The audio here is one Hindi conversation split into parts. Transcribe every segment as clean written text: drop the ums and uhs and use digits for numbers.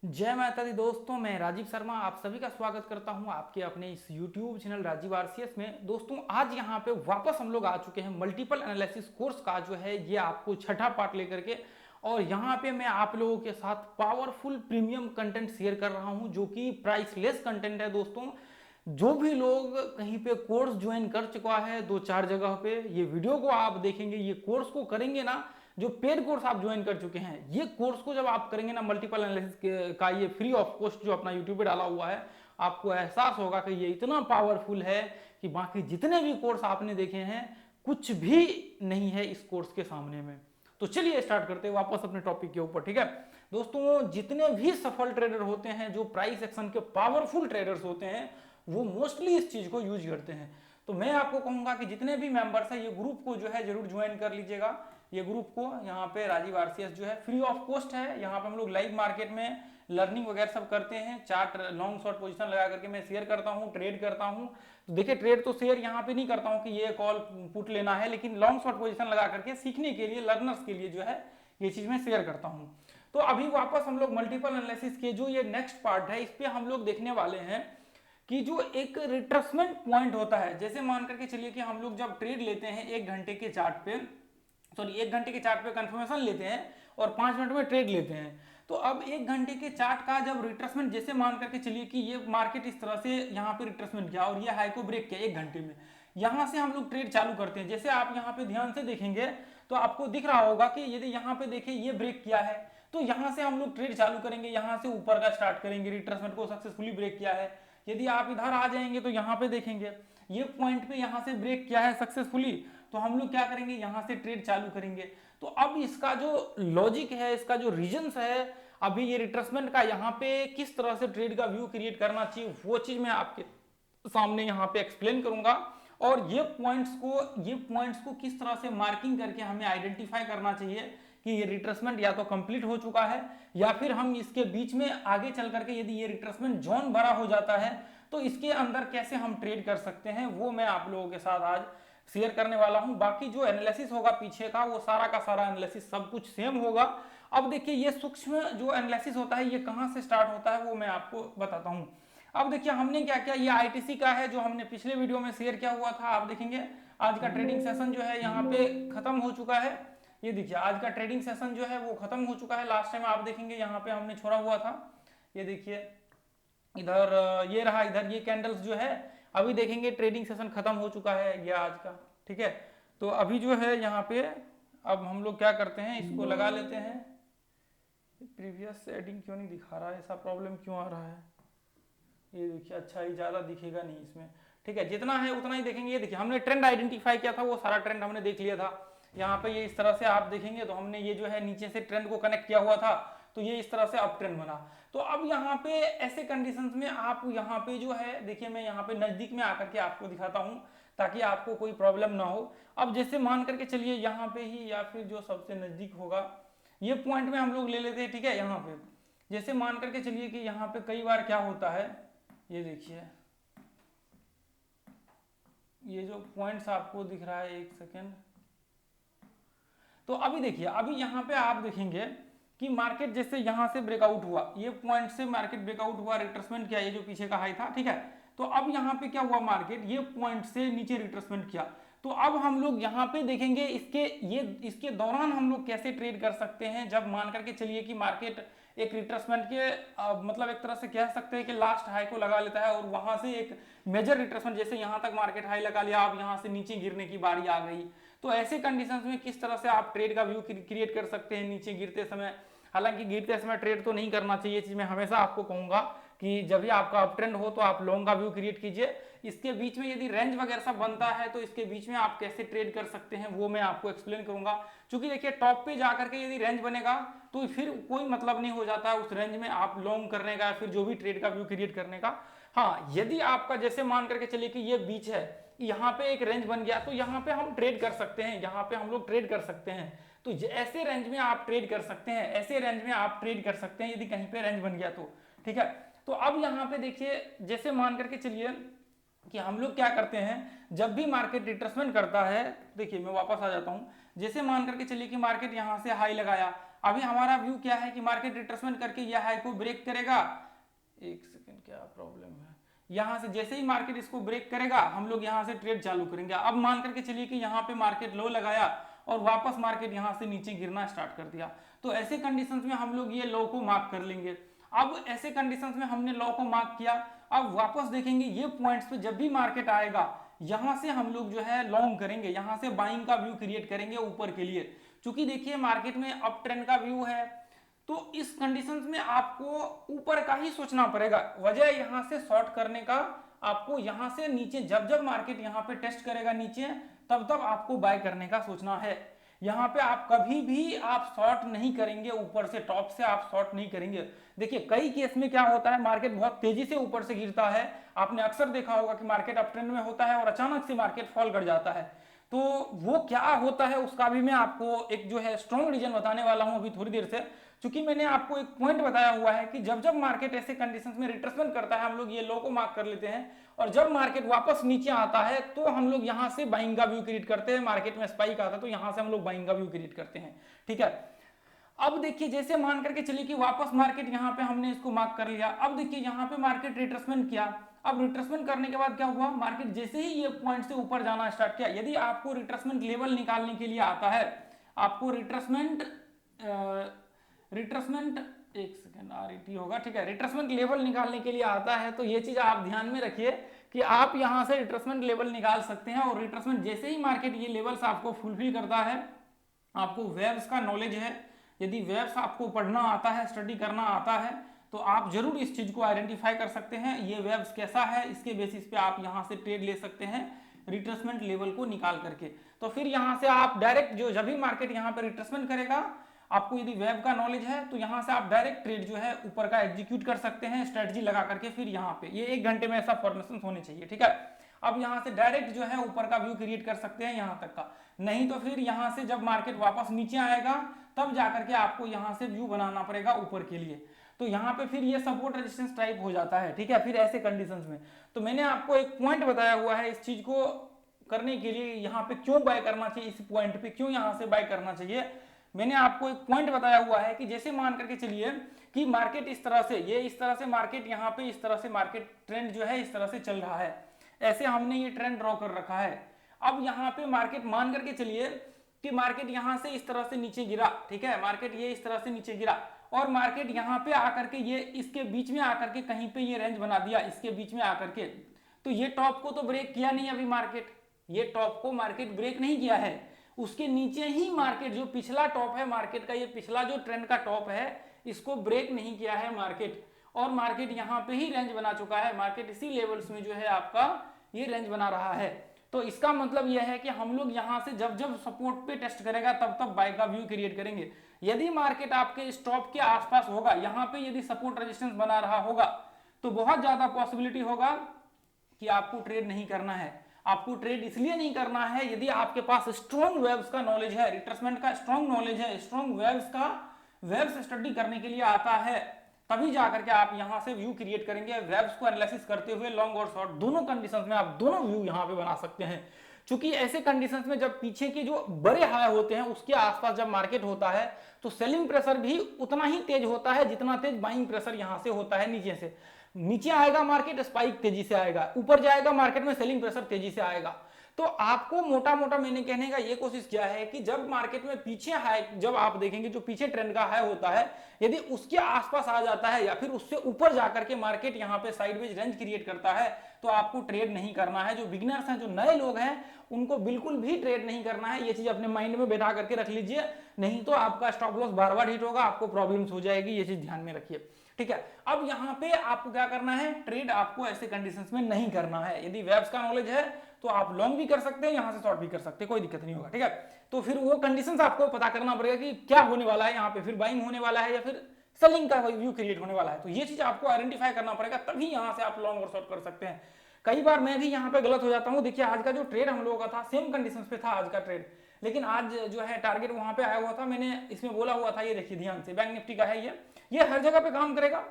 जय माता दी दोस्तों, मैं राजीव शर्मा आप सभी का स्वागत करता हूं आपके अपने इस YouTube चैनल राजीव आरसीएस में। दोस्तों आज यहां पे वापस हम लोग आ चुके हैं मल्टीपल एनालिसिस कोर्स का जो है ये आपको छठा पार्ट लेकर के। और यहां पे मैं आप लोगों के साथ पावरफुल प्रीमियम कंटेंट शेयर कर रहा हूं जो कि प्राइसलेस कंटेंट है। दोस्तों जो भी लोग कहीं पे कोर्स ज्वाइन कर चुका है दो चार जगह पे, ये वीडियो को आप देखेंगे, ये कोर्स को करेंगे ना, जो पेड कोर्स आप ज्वाइन कर चुके हैं, ये कोर्स को जब आप करेंगे ना मल्टीपल एनालिसिस का ये फ्री ऑफ कॉस्ट जो अपना यूट्यूब पे डाला हुआ है, आपको एहसास होगा कि ये इतना पावरफुल है कि बाकी जितने भी कोर्स आपने देखे हैं कुछ भी नहीं है इस कोर्स के सामने में। तो चलिए स्टार्ट करते हैं वापस अपने टॉपिक के ऊपर। ठीक है दोस्तों, जितने भी सफल ट्रेडर होते हैं, जो प्राइस एक्शन के पावरफुल ट्रेडर्स होते हैं, वो मोस्टली इस चीज को यूज करते हैं। तो मैं आपको कहूंगा कि जितने भी मेंबर्स हैं ये ग्रुप को जो है जरूर ज्वाइन कर लीजिएगा। ये ग्रुप को यहाँ पे राजीव आरसीएस जो है फ्री ऑफ कॉस्ट है। यहाँ पे हम लोग लाइव मार्केट में लर्निंग वगैरह सब करते हैं। चार्ट लॉन्ग शॉर्ट पोजीशन लगा करके मैं शेयर करता हूँ, ट्रेड करता हूँ। तो देखिए ट्रेड तो शेयर यहाँ पे नहीं करता हूँ कि ये कॉल पुट लेना है, लेकिन लॉन्ग शॉर्ट पोजीशन लगा करके सीखने के लिए लर्नर्स के लिए जो है ये चीज मैं शेयर करता हूँ। तो अभी वापस हम लोग मल्टीपल एनालिसिस के जो ये नेक्स्ट पार्ट है इस पे हम लोग देखने वाले हैं कि जो एक रिट्रेसमेंट पॉइंट होता है। जैसे मान करके चलिए कि हम लोग जब ट्रेड लेते हैं एक घंटे के चार्ट पे, सॉरी एक घंटे के चार्ट पे कंफर्मेशन लेते हैं और 5 मिनट में ट्रेड लेते हैं। तो अब एक घंटे के चार्ट का जब रिट्रेसमेंट, जैसे मान करके चलिए कि ये मार्केट इस तरह से यहाँ पे रिट्रेसमेंट किया और ये हाई को ब्रेक किया एक घंटे में, यहाँ से हम लोग ट्रेड चालू करते हैं। जैसे आप यहाँ पे ध्यान से देखेंगे तो आपको दिख रहा होगा कि यदि यहाँ पे देखें ये ब्रेक किया है तो यहाँ से हम लोग ट्रेड चालू करेंगे, यहाँ से ऊपर का स्टार्ट करेंगे, रिट्रेसमेंट को सक्सेसफुली ब्रेक किया है। यदि आप इधर आ जाएंगे तो यहाँ पे देखेंगे ये पॉइंट पे यहाँ से ब्रेक किया है सक्सेसफुली, तो हम लोग क्या करेंगे, यहाँ से ट्रेड चालू करेंगे। तो अब इसका जो लॉजिक है, इसका जो रीजंस है, अभी ये रिट्रेसमेंट का यहाँ पे किस तरह से ट्रेड का व्यू क्रिएट करना चाहिए, वो चीज मैं आपके सामने यहाँ पे एक्सप्लेन करूंगा। और ये पॉइंट्स को किस तरह से मार्किंग करके हमें आइडेंटिफाई करना चाहिए कि ये रिट्रेसमेंट या तो कंप्लीट हो चुका है या फिर हम इसके बीच में आगे चल करके यदि ये रिट्रेसमेंट जोन बड़ा हो जाता है तो इसके अंदर कैसे हम ट्रेड कर सकते हैं, वो मैं आप लोगों के साथ आज शेयर करने वाला हूं। बाकी जो एनालिसिस होगा पीछे का, वो सारा का सारा एनालिसिस सब कुछ सेम होगा। अब देखिए ये सूक्ष्म जो एनालिसिस होता है ये कहां से स्टार्ट होता है वो मैं आपको बताता हूं। अब देखिए हमने क्या किया, ये आईटीसी का है जो हमने पिछले वीडियो में शेयर किया हुआ था। आप देखेंगे आज का ट्रेडिंग सेशन जो है यहाँ पे खत्म हो चुका है। ये देखिए आज का ट्रेडिंग सेशन जो है वो खत्म हो चुका है। लास्ट टाइम आप देखेंगे यहाँ पे हमने छोड़ा हुआ था, ये देखिए इधर ये रहा, इधर ये कैंडल्स जो है, अभी देखेंगे ट्रेडिंग सेशन खत्म हो चुका है ये आज का। ठीक है, तो अभी जो है यहाँ पे अब हम लोग क्या करते हैं, इसको लगा लेते हैं। प्रीवियस सेटिंग क्यों नहीं दिखा रहा है, ऐसा प्रॉब्लम क्यों आ रहा है, ये देखिए अच्छा ही ज्यादा दिखेगा नहीं इसमें। ठीक है, जितना है उतना ही देखेंगे। ये देखिए हमने ट्रेंड आइडेंटिफाई किया था, वो सारा ट्रेंड हमने देख लिया था। यहाँ पे ये इस तरह से आप देखेंगे तो हमने ये जो है नीचे से ट्रेंड को कनेक्ट किया हुआ था, तो ये इस तरह से अप ट्रेंड बना। तो अब यहाँ पे ऐसे कंडीशंस में आप यहाँ पे जो है देखिए, मैं यहाँ पे नजदीक में आकर के आपको दिखाता हूँ ताकि आपको कोई प्रॉब्लम ना हो। अब जैसे मान करके चलिए यहाँ पे ही, या फिर जो सबसे नजदीक होगा ये पॉइंट में हम लोग ले लेते हैं। ठीक है, यहाँ पे जैसे मान करके चलिए कि यहाँ पे कई बार क्या होता है, ये देखिए ये जो पॉइंट्स आपको दिख रहा है, एक सेकेंड, तो अभी देखिए अभी यहाँ पे आप देखेंगे कि मार्केट जैसे यहाँ से ब्रेकआउट हुआ, ये पॉइंट से मार्केट ब्रेकआउट हुआ, रिट्रेसमेंट किया, ये जो पीछे का हाई था। ठीक है, तो अब यहाँ पे क्या हुआ, मार्केट ये पॉइंट से नीचे रिट्रेसमेंट किया। तो अब हम लोग यहाँ पे देखेंगे इसके दौरान हम लोग कैसे ट्रेड कर सकते हैं। जब मान करके चलिए कि मार्केट एक रिट्रेसमेंट के मतलब एक तरह से कह सकते हैं कि लास्ट हाई को लगा लेता है और वहां से एक मेजर रिट्रेसमेंट, जैसे यहाँ तक मार्केट हाई लगा लिया, अब यहाँ से नीचे गिरने की बारी आ गई। तो ऐसे कंडीशंस में किस तरह से आप ट्रेड का व्यू क्रिएट कर सकते हैं नीचे गिरते समय। हालांकि गिरते समय ट्रेड तो नहीं करना चाहिए, चीज मैं हमेशा आपको कहूंगा कि जब भी आपका अप ट्रेंड हो तो आप लॉन्ग का व्यू क्रिएट कीजिए। इसके बीच में यदि रेंज वगैरह सब बनता है तो इसके बीच में आप कैसे ट्रेड कर सकते हैं वो मैं आपको एक्सप्लेन करूंगा। क्योंकि देखिए टॉप पे जाकर के यदि रेंज बनेगा तो फिर कोई मतलब नहीं हो जाता है उस रेंज में आप लॉन्ग करने का, फिर जो भी ट्रेड का व्यू क्रिएट करने का। हाँ, यदि आपका जैसे मान करके चलिए कि ये बीच है, यहाँ पे एक रेंज बन गया तो यहाँ पे हम ट्रेड कर सकते हैं, यहाँ पे हम लोग ट्रेड कर सकते हैं। तो ऐसे रेंज में आप ट्रेड कर सकते हैं, ऐसे रेंज में आप ट्रेड कर सकते हैं यदि कहीं पे रेंज बन गया तो। ठीक है, तो अब यहाँ पे देखिए जैसे मान करके चलिए कि हम लोग क्या करते हैं, जब भी मार्केट रिट्रेसमेंट करता है, देखिए मैं वापस आ जाता हूं। जैसे मान करके चलिए कि मार्केट यहां से हाई लगाया, अभी हमारा व्यू क्या है कि मार्केट रिट्रेसमेंट करके यह हाई को ब्रेक करेगा। एक सेकंड, क्या प्रॉब्लम है, यहां से जैसे ही मार्केट इसको ब्रेक करेगा हम लोग यहां से ट्रेड चालू करेंगे। अब मान करके चलिए कि यहां पे मार्केट लो लगाया और वापस मार्केट यहां से नीचे गिरना स्टार्ट कर दिया, तो ऐसे कंडीशंस में हम लोग ये लो को मार्क कर लेंगे। अब ऐसे कंडीशंस में हमने लो को मार्क किया, अब वापस देखेंगे ये पॉइंट्स पे जब भी मार्केट आएगा यहां से हम लोग जो है लॉन्ग करेंगे, यहां से बाइंग का व्यू क्रिएट करेंगे ऊपर के लिए। क्योंकि देखिए मार्केट में अप ट्रेंड का व्यू है, तो इस कंडीशंस में आपको ऊपर का ही सोचना पड़ेगा, वजह यहां से शॉर्ट करने का। आपको यहां से नीचे जब जब मार्केट यहां पे टेस्ट करेगा नीचे, तब तब आपको बाय करने का सोचना है। यहां पे आप कभी भी आप शॉर्ट नहीं करेंगे, ऊपर से टॉप से आप शॉर्ट नहीं करेंगे। देखिए कई केस में क्या होता है, मार्केट बहुत तेजी से ऊपर से गिरता है, आपने अक्सर देखा होगा कि मार्केट अप ट्रेंड में होता है और अचानक से मार्केट फॉल कर जाता है। तो वो क्या होता है उसका भी मैं आपको एक जो है स्ट्रॉन्ग रीजन बताने वाला हूं अभी थोड़ी देर से। क्योंकि मैंने आपको एक पॉइंट बताया हुआ है कि जब जब मार्केट ऐसे कंडीशंस में रिट्रेसमेंट करता है हम लोग ये लो को मार्क कर लेते हैं, और जब मार्केट वापस नीचे आता है तो हम लोग यहां से बाइंग का व्यू क्रिएट करते हैं। मार्केट में स्पाइक आता है तो यहां से हम लोग बाइंग का व्यू क्रिएट करते हैं, ठीक है। अब देखिए जैसे मान करके चलिए कि वापस मार्केट यहां पे हमने इसको मार्क कर लिया, अब देखिए यहां पे मार्केट रिट्रेसमेंट किया। अब रिट्रेसमेंट करने के बाद क्या हुआ, मार्केट जैसे ही ये पॉइंट से ऊपर जाना स्टार्ट किया, यदि आपको रिट्रेसमेंट लेवल निकालने के लिए आता है, आपको रिट्रेसमेंट एक सेकंड आरईटी होगा, ठीक है, रिट्रेसमेंट लेवल निकालने के लिए आता है, तो ये चीज आप ध्यान में रखिए कि आप यहां से रिट्रेसमेंट लेवल निकाल सकते हैं। और रिट्रेसमेंट जैसे ही मार्केट ये लेवल्स आपको फुलफिल करता है, आपको वेव्स का नॉलेज है, यदि वेव्स आपको पढ़ना आता है, स्टडी करना आता है, तो आप जरूर इस चीज को आइडेंटिफाई कर सकते हैं ये वेव्स कैसा है, इसके बेसिस पे आप यहां से ट्रेड ले सकते हैं रिट्रेसमेंट लेवल को निकाल करके। तो फिर यहां से आप डायरेक्ट जो जब भी मार्केट यहां पर रिट्रेसमेंट करेगा, आपको यदि वेब का नॉलेज है तो यहां से आप डायरेक्ट ट्रेड जो है ऊपर का एग्जीक्यूट कर सकते हैं स्ट्रेटजी लगा करके। फिर यहाँ पे ये 1 घंटे में ऐसा फॉर्मेशन होने चाहिए, ठीक है। अब यहां से डायरेक्ट जो है ऊपर का व्यू क्रिएट कर सकते हैं यहां तक का, नहीं तो फिर यहां से जब मार्केट वापस नीचे आएगा तब जाकर के आपको यहां से व्यू बनाना पड़ेगा ऊपर के लिए। तो यहाँ पे फिर ये सपोर्ट रेजिस्टेंस टाइप हो जाता है, ठीक है। फिर ऐसे कंडीशंस में तो मैंने आपको एक पॉइंट बताया हुआ है इस चीज को करने के लिए, यहाँ पे क्यों बाय करना चाहिए, इस पॉइंट पे क्यों यहाँ से बाय करना चाहिए। मैंने आपको एक पॉइंट बताया हुआ है कि जैसे मान करके चलिए कि मार्केट इस तरह से, ये इस तरह से मार्केट यहाँ पे इस तरह से मार्केट ट्रेंड जो है इस तरह से चल रहा है, ऐसे हमने ये ट्रेंड ड्रॉ कर रखा है। अब यहाँ पे मार्केट मान करके चलिए कि मार्केट यहाँ से इस तरह से नीचे गिरा, ठीक है, मार्केट ये इस तरह से नीचे गिरा और मार्केट यहाँ पे आकर के ये इसके बीच में आकर के कहीं पे ये रेंज बना दिया, इसके बीच में आकर के, तो ये टॉप को तो ब्रेक किया नहीं अभी मार्केट, ये टॉप को मार्केट ब्रेक नहीं किया है, उसके नीचे ही मार्केट जो पिछला टॉप है मार्केट का, ये पिछला जो ट्रेंड का टॉप है इसको ब्रेक नहीं किया है मार्केट, और मार्केट यहाँ पे ही रेंज बना चुका है, मार्केट इसी लेवल्स में जो है आपका ये रेंज बना रहा है। तो इसका मतलब यह है कि हम लोग यहां से जब जब सपोर्ट पे टेस्ट करेगा तब तब बाय का व्यू क्रिएट करेंगे। यदि मार्केट आपके स्टॉप के आसपास होगा, यहां पे यदि सपोर्ट रेजिस्टेंस बना रहा होगा, तो बहुत ज्यादा पॉसिबिलिटी होगा कि आपको ट्रेड नहीं करना है। आपको ट्रेड इसलिए नहीं करना है यदि आपके पास स्ट्रॉन्ग वेव्स का नॉलेज है, रिट्रेसमेंट का स्ट्रॉन्ग नॉलेज है, स्ट्रॉन्ग वेव्स का वेव्स स्टडी करने के लिए आता है, तभी जाकर के आप यहां से व्यू क्रिएट करेंगे। वेव्स को एनालिसिस करते हुए लॉन्ग और शॉर्ट दोनों कंडीशंस में आप दोनों व्यू यहां पे बना सकते हैं। क्योंकि ऐसे कंडीशंस में जब पीछे के जो बड़े हाई होते हैं उसके आसपास जब मार्केट होता है तो सेलिंग प्रेशर भी उतना ही तेज होता है जितना तेज बाइंग प्रेशर यहां से होता है नीचे से। नीचे आएगा मार्केट स्पाइक तेजी से आएगा, ऊपर जाएगा मार्केट में सेलिंग प्रेशर तेजी से आएगा। तो आपको मोटा मोटा मैंने कहने का ये कोशिश किया है कि जब मार्केट में पीछे हाई, जब आप देखेंगे जो पीछे ट्रेंड का हाई होता है यदि उसके आसपास आ जाता है या फिर उससे ऊपर जाकर के मार्केट यहाँ पे साइडवेज रेंज क्रिएट करता है तो आपको ट्रेड नहीं करना है। जो बिगिनर्स हैं, जो नए लोग हैं, उनको बिल्कुल भी ट्रेड नहीं करना है। ये चीज अपने माइंड में बैठा करके रख लीजिए, नहीं तो आपका स्टॉप लॉस बार बार हिट होगा, आपको प्रॉब्लम्स हो जाएगी। ये चीज ध्यान में रखिए, ठीक है। अब यहाँ पे आपको क्या करना है, ट्रेड आपको ऐसे कंडीशंस में नहीं करना है। यदि वेव्स का नॉलेज है तो आप लॉन्ग भी कर सकते हैं, यहां से शॉर्ट भी कर सकते हैं, कोई दिक्कत नहीं होगा, ठीक है। तो फिर वो कंडीशंस आपको पता करना पड़ेगा कि क्या होने वाला है, यहाँ पे फिर बाइंग होने वाला है या फिर सेलिंग का व्यू क्रिएट होने वाला है। तो ये चीज आपको आइडेंटिफाई करना पड़ेगा, तभी यहां से आप लॉन्ग और शॉर्ट कर सकते हैं। कई बार मैं भी यहाँ पे गलत हो जाता हूँ। देखिए आज का जो ट्रेड हम लोगों का था सेम कंडीशंस पे था आज का ट्रेड, लेकिन आज जो है टारगेट वहां पे आया हुआ था, मैंने इसमें बोला हुआ था, ये देखिए ध्यान से, बैंक निफ्टी का है ये हर जगह पे काम करेगा।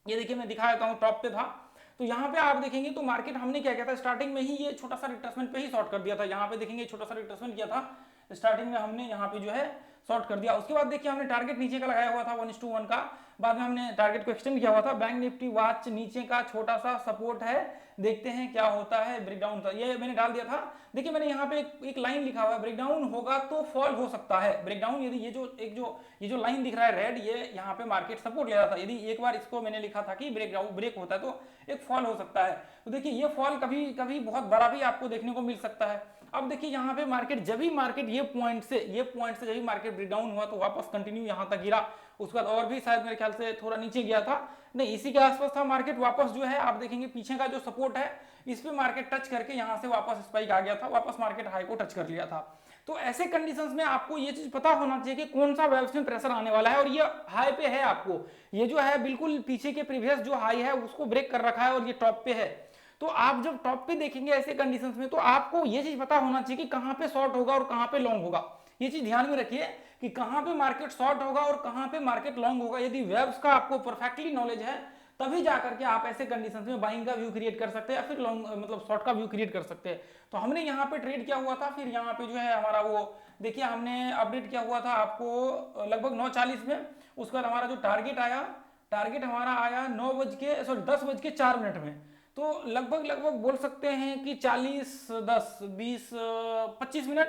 ये देखिए मैं दिखा देता हूँ, टॉप पे था, तो यहाँ पे आप देखेंगे तो मार्केट हमने क्या किया था, स्टार्टिंग में ही ये छोटा सा रिट्रेसमेंट पे ही शॉर्ट कर दिया था। यहाँ पे देखेंगे छोटा सा रिट्रेसमेंट किया था स्टार्टिंग में हमने, यहाँ पे जो है शॉर्ट कर दिया। उसके बाद देखिए हमने टारगेट नीचे का लगाया हुआ था 1:1 का, बाद में हमने टारगेट को एक्सटेंड किया हुआ था। बैंक निफ्टी वॉच नीचे का छोटा सा सपोर्ट है, देखते हैं क्या होता है। ब्रेकडाउन था ये मैंने डाल दिया था। देखिए मैंने यहाँ पे एक लाइन लिखा हुआ है, ब्रेकडाउन होगा तो फॉल हो सकता है। ब्रेकडाउन यदि ये जो लाइन दिख रहा है रेड, ये यहाँ पे मार्केट सपोर्ट ले रहा था, यदि एक बार इसको मैंने लिखा था कि ब्रेक होता है तो एक फॉल हो सकता है। तो देखिए ये फॉल कभी कभी बहुत बड़ा भी आपको देखने को मिल सकता है। अब देखिए यहाँ पे मार्केट जब भी मार्केट ये पॉइंट से जब भी मार्केट ब्रेकडाउन हुआ तो वापस कंटिन्यू यहाँ तक गिरा। उसके बाद और भी शायद मेरे ख्याल से थोड़ा नीचे गया था, नहीं इसी के आसपास था मार्केट। वापस जो है आप देखेंगे पीछे का जो सपोर्ट है इस पे मार्केट टच करके यहाँ से वापस स्पाइक आ गया था, वापस मार्केट हाई को टच कर लिया था। तो ऐसे कंडीशंस में आपको ये चीज पता होना चाहिए कि कौन सा वेव्स में प्रेशर आने वाला है, और ये हाई पे है। आपको ये जो है बिल्कुल पीछे के प्रीवियस जो हाई है उसको ब्रेक कर रखा है और ये टॉप पे है। तो आप जब टॉप पे देखेंगे ऐसे कंडीशंस में तो आपको ये चीज पता होना चाहिए कि कहां पे शॉर्ट होगा और कहां पे लॉन्ग होगा। ये चीज ध्यान में रखिए कि कहां पे मार्केट शॉर्ट होगा और कहां पे मार्केट लॉन्ग होगा। यदि वेव्स का आपको परफेक्टली नॉलेज है तभी जाकर के आप ऐसे कंडीशंस में बाइंग का व्यू क्रिएट कर सकते हैं या फिर लॉन्ग मतलब शॉर्ट का व्यू क्रिएट कर सकते हैं। तो हमने यहाँ पे ट्रेड किया हुआ था, फिर यहाँ पे जो है हमारा वो देखिए हमने अपडेट किया हुआ था आपको लगभग 9:40 में। उसके बाद हमारा जो टारगेट हमारा आया 10:04 में। तो लगभग बोल सकते हैं कि 40 10 20 25 मिनट,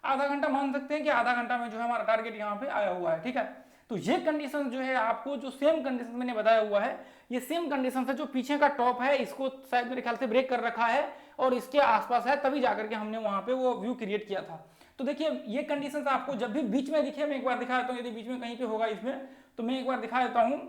आधा घंटा मान सकते हैं कि आधा घंटा में जो है हमारा टारगेट यहाँ पे आया हुआ है। ठीक है, तो ये कंडीशन जो है आपको जो सेम कंडीशन मैंने बताया हुआ है, ये सेम कंडीशन है। जो पीछे का टॉप है इसको शायद मेरे ख्याल से ब्रेक कर रखा है और इसके आसपास है, तभी जाकर के हमने वहां पे वो व्यू क्रिएट किया था। तो देखिए ये कंडीशन आपको जब भी बीच में दिखे, मैं एक बार दिखा देता हूँ, यदि बीच में कहीं पे होगा इसमें तो मैं एक बार दिखा देता हूँ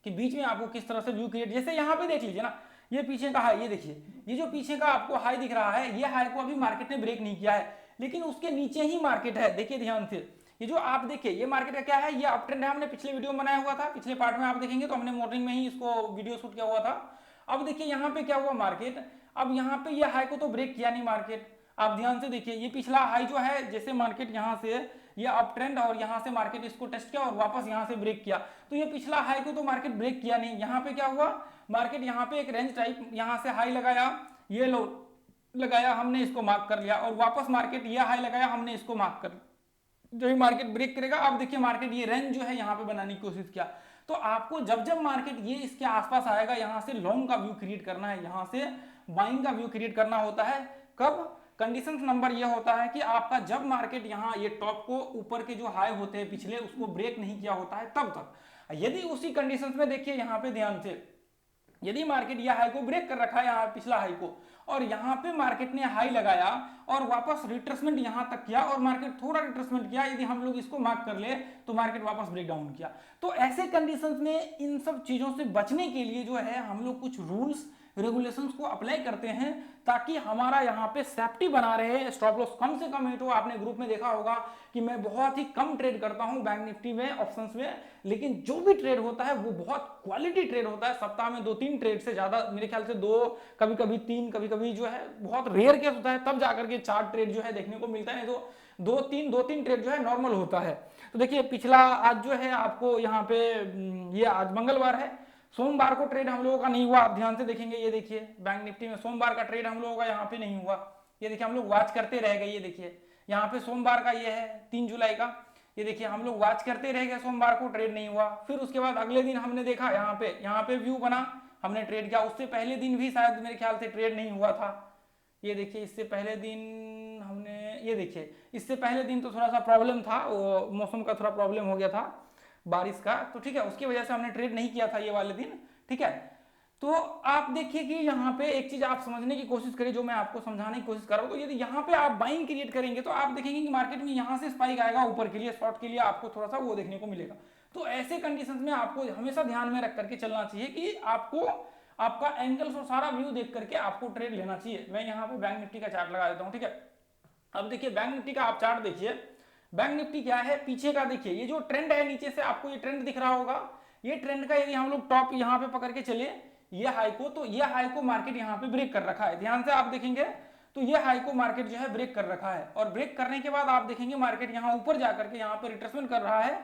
कि बीच में आपको किस तरह से व्यू क्रिएट। जैसे यहाँ पे देख लीजिए ना, ये पीछे का हाई, ये देखिए ये जो पीछे का आपको हाई दिख रहा है, ये हाई को अभी मार्केट ने ब्रेक नहीं किया है, लेकिन उसके नीचे ही मार्केट है। देखिए ध्यान से, ये जो आप देखिए ये मार्केट का क्या है, ये अप ट्रेंड है। हमने पिछले वीडियो में बनाया हुआ था, पिछले पार्ट में आप देखेंगे तो हमने मॉर्निंग में ही इसको वीडियो शूट किया हुआ था। अब देखिए यहाँ पे क्या हुआ मार्केट, अब यहाँ पे ये हाई को तो ब्रेक किया नहीं मार्केट। आप ध्यान से देखिए ये पिछला हाई जो है, जैसे मार्केट यहाँ से ये अप ट्रेंड और यहाँ से मार्केट इसको टेस्ट किया और वापस यहाँ से ब्रेक किया, तो ये पिछला हाई को तो मार्केट ब्रेक किया नहीं। यहाँ पे क्या हुआ, मार्केट यहाँ पे एक रेंज टाइप यहाँ से हाई लगाया, ये लो लगाया, हमने इसको मार्क कर लिया और वापस मार्केट ये हाई लगाया, हमने इसको मार्क कर लिया। जो ही मार्केट ब्रेक करेगा, अब देखिए मार्केट ये रेंज जो है यहाँ पे बनाने की कोशिश किया। तो आपको जब मार्केट ये इसके आसपास आएगा, यहाँ से लॉन्ग का व्यू क्रिएट करना है, यहाँ से बाइंग का व्यू क्रिएट करना होता है। कब, कंडीशन नंबर ये होता है कि आपका जब मार्केट यहाँ ये टॉप को ऊपर के जो हाई होते हैं पिछले उसको ब्रेक नहीं किया होता है तब तक। यदि उसी कंडीशंस में देखिए यहाँ पे ध्यान से, यदि मार्केट यह हाई को ब्रेक कर रखा है यहाँ पिछला हाई को, और यहाँ पे मार्केट ने हाई लगाया और वापस रिट्रेसमेंट यहाँ तक किया और मार्केट थोड़ा रिट्रेसमेंट किया, यदि हम लोग इसको मार्क कर ले तो मार्केट वापस ब्रेक डाउन किया। तो ऐसे कंडीशंस में इन सब चीजों से बचने के लिए जो है हम लोग कुछ रूल्स रेगुलेशंस को अप्लाई करते हैं ताकि हमारा यहाँ पे सेफ्टी बना रहे, स्टॉप लॉस कम से कम हिट हो। आपने ग्रुप में देखा होगा कि मैं बहुत ही कम ट्रेड करता हूँ बैंक निफ्टी में, ऑप्शंस में, लेकिन जो भी ट्रेड होता है वो बहुत क्वालिटी ट्रेड होता है। सप्ताह में 2-3 ट्रेड से ज्यादा, मेरे ख्याल से 2, कभी-कभी 3, कभी-कभी जो है बहुत रेयर केस होता है तब जाकर के 4 ट्रेड जो है देखने को मिलता है, तो 2-3 ट्रेड जो है नॉर्मल होता है। तो देखिए पिछला आज जो है आपको यहाँ पे ये आज मंगलवार है, सोमवार को ट्रेड हम लोगों का नहीं हुआ। आप ध्यान से देखेंगे, ये देखिए बैंक निफ्टी में सोमवार का ट्रेड हम लोगों का यहाँ पे नहीं हुआ। ये देखिए हम लोग वॉच करते रह गए, ये देखिए यहाँ पे सोमवार का ये है 3 जुलाई का, ये देखिए हम लोग वॉच करते रह गए, सोमवार को ट्रेड नहीं हुआ। फिर उसके बाद अगले दिन हमने देखा यहाँ पे व्यू बना, हमने ट्रेड किया। उससे पहले दिन भी शायद मेरे ख्याल से ट्रेड नहीं हुआ था। ये देखिए इससे पहले दिन हमने, ये देखिए इससे पहले दिन तो थोड़ा सा प्रॉब्लम था, वो मौसम का थोड़ा प्रॉब्लम हो गया था, बारिश का, तो ठीक है उसकी वजह से हमने ट्रेड नहीं किया था ये वाले दिन। ठीक है, तो आप देखिए कि यहाँ पे एक चीज आप समझने की कोशिश करिए जो मैं आपको समझाने की कोशिश कर रहा हूँ। तो यदि यहाँ पे आप बाइंग क्रिएट करेंगे तो आप देखेंगे कि मार्केट में यहाँ से स्पाइक आएगा ऊपर के लिए, शॉर्ट के लिए आपको थोड़ा सा वो देखने को मिलेगा। तो ऐसे कंडीशन में आपको हमेशा ध्यान में रख करके चलना चाहिए कि आपको आपका एंगल्स और सारा व्यू देख करके आपको ट्रेड लेना चाहिए। मैं यहाँ पे बैंक निफ्टी का चार्ट लगा देता हूँ। ठीक है, अब देखिए बैंक निफ्टी का आप चार्ट देखिए, बैंक निफ्टी क्या है पीछे का, देखिए ये जो ट्रेंड है नीचे से आपको ये ट्रेंड दिख रहा होगा, ये ट्रेंड का यदि हम लोग टॉप यहाँ पे पकड़ के चले ये हाई को, तो ये हाई को मार्केट यहाँ पे ब्रेक कर रखा है। ध्यान से आप देखेंगे तो ये हाई को मार्केट जो है ब्रेक कर रखा है, और ब्रेक करने के बाद आप देखेंगे मार्केट यहाँ ऊपर जाकर के यहाँ पे रिट्रेसमेंट कर रहा है।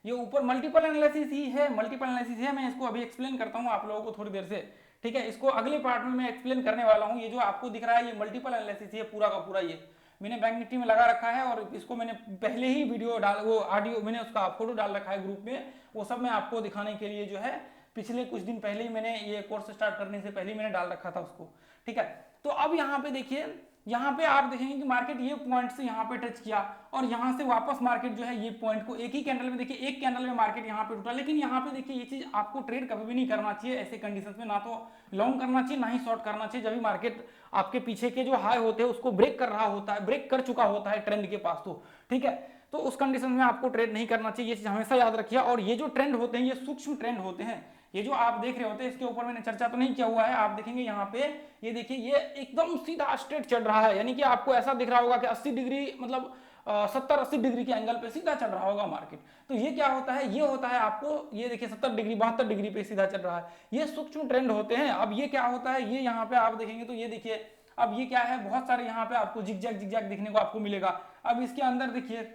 ये ऊपर मल्टीपल एनालिसिस ही है, मल्टीपल एनालिसिस है। मैं इसको अभी एक्सप्लेन करता हूँ आप लोगों को थोड़ी देर से। ठीक है, इसको अगले पार्ट में मैं एक्सप्लेन करने वाला हूँ। ये जो आपको दिख रहा है ये मल्टीपल एनालिसिस है पूरा का पूरा, ये मैंने बैंक निफ्टी में लगा रखा है और इसको मैंने पहले ही वीडियो डाल, वो ऑडियो मैंने उसका फोटो डाल रखा है ग्रुप में, वो सब मैं आपको दिखाने के लिए जो है पिछले कुछ दिन पहले ही मैंने ये कोर्स स्टार्ट करने से पहले ही मैंने डाल रखा था उसको, ठीक है। तो अब यहाँ पे देखिए, यहाँ पे आप देखेंगे कि मार्केट ये पॉइंट से यहाँ पे टच किया और यहाँ से वापस मार्केट जो है ये पॉइंट को एक ही कैंडल में, देखिए एक कैंडल में मार्केट यहाँ पे टूटा। लेकिन यहाँ पे देखिए ये चीज आपको ट्रेड कभी भी नहीं करना चाहिए ऐसे कंडीशंस में, ना तो लॉन्ग करना चाहिए ना ही शॉर्ट करना चाहिए। जब भी मार्केट आपके पीछे के जो हाई होते हैं उसको ब्रेक कर रहा होता है, ब्रेक कर चुका होता है ट्रेंड के पास, तो ठीक है, तो उस कंडीशन में आपको ट्रेड नहीं करना चाहिए, ये चीज हमेशा याद रखिए। और ये जो ट्रेंड होते हैं ये सूक्ष्म ट्रेंड होते हैं, ये जो आप देख रहे होते हैं इसके ऊपर मैंने चर्चा तो नहीं किया हुआ है। आप देखेंगे यहाँ पे, ये देखिए ये एकदम सीधा स्ट्रेट चल रहा है, यानी कि आपको ऐसा दिख रहा होगा कि 80 डिग्री मतलब 70-80 डिग्री के एंगल पे सीधा चल रहा होगा मार्केट। तो ये क्या होता है, ये होता है आपको, ये देखिए 70 डिग्री 72 डिग्री पे सीधा चल रहा है, ये सूक्ष्म ट्रेंड होते हैं। अब ये क्या होता है, ये यहाँ पे आप देखेंगे तो ये देखिए, अब ये क्या है, बहुत सारे यहाँ पे आपको जिगजैग जिगजैग दिखने को आपको मिलेगा। अब इसके अंदर देखिए,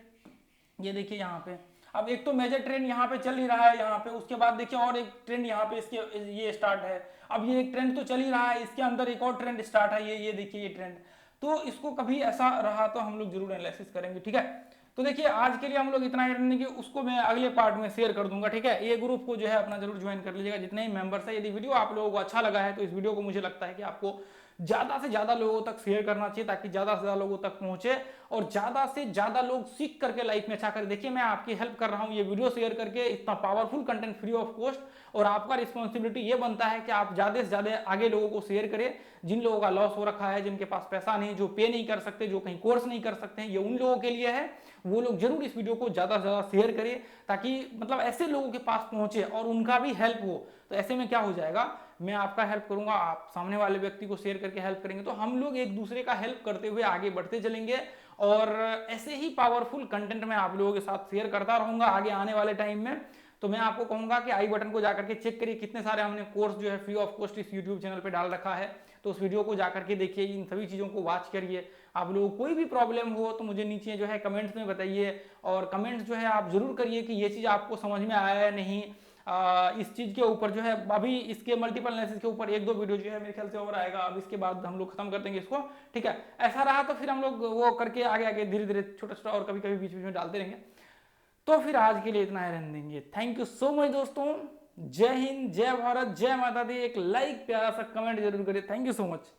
ये देखिए यहाँ पे, अब एक तो मेजर ट्रेंड यहाँ पे चल ही रहा है यहाँ पे, उसके बाद देखिए और एक ट्रेंड यहाँ पे इसके ये स्टार्ट है। अब ये एक ट्रेंड तो चल ही रहा है, इसके अंदर एक और ट्रेंड स्टार्ट है, ये देखिए ये ट्रेंड। तो इसको कभी ऐसा रहा तो हम लोग जरूर एनालिसिस करेंगे, ठीक है। तो देखिए आज के लिए हम लोग इतना ही रखने की, उसको मैं अगले पार्ट में शेयर कर दूंगा, ठीक है। ये ग्रुप को जो है अपना जरूर ज्वाइन कर लीजिएगा जितने ही मेंबर्स है। यदि वीडियो आप लोगों को अच्छा लगा है तो इस वीडियो को मुझे लगता है कि आपको ज्यादा से ज्यादा लोगों तक शेयर करना चाहिए ताकि ज्यादा से ज्यादा लोगों तक पहुंचे और ज्यादा से ज्यादा लोग सीख करके लाइफ में अच्छा करें। देखिए मैं आपकी हेल्प कर रहा हूं ये वीडियो शेयर करके, इतना powerful content free of cost, और आपका रिस्पॉन्सिबिलिटी ये बनता है कि आप ज्यादा से ज्यादा आगे लोगों को शेयर करें। जिन लोगों का लॉस हो रखा है, जिनके पास पैसा नहीं, जो पे नहीं कर सकते, जो कहीं कोर्स नहीं कर सकते हैं, ये उन लोगों के लिए है। वो लोग जरूर इस वीडियो को ज्यादा से ज्यादा शेयर करें ताकि मतलब ऐसे लोगों के पास पहुंचे और उनका भी हेल्प हो। तो ऐसे में क्या हो जाएगा, मैं आपका हेल्प करूंगा, आप सामने वाले व्यक्ति को शेयर करके हेल्प करेंगे, तो हम लोग एक दूसरे का हेल्प करते हुए आगे बढ़ते चलेंगे। और ऐसे ही पावरफुल कंटेंट मैं आप लोगों के साथ शेयर करता रहूंगा आगे आने वाले टाइम में। तो मैं आपको कहूंगा कि आई बटन को जाकर के चेक करिए, कितने सारे हमने कोर्स जो है फ्री ऑफ कॉस्ट इस यूट्यूब चैनल पे डाल रखा है। तो उस वीडियो को जाकर के देखिए, इन सभी चीज़ों को वॉच करिए। आप लोगों को कोई भी प्रॉब्लम हो तो मुझे नीचे जो है कमेंट्स में बताइए, और कमेंट्स जो है आप जरूर करिए कि ये चीज़ आपको समझ में आया है नहीं। इस चीज़ के ऊपर जो है अभी इसके मल्टीपल एनालिसिस के ऊपर 1-2 वीडियो जो है मेरे ख्याल से और आएगा, अब इसके बाद हम लोग खत्म कर देंगे इसको, ठीक है। ऐसा रहा तो फिर हम लोग वो करके आगे आगे धीरे धीरे छोटा छोटा और कभी कभी बीच बीच में डालते रहेंगे। तो फिर आज के लिए इतना ही रहने देंगे। थैंक यू सो मच दोस्तों, जय हिंद, जय भारत, जय माता दी। एक लाइक, प्यारा सा कमेंट जरूर करिए। Thank you so much.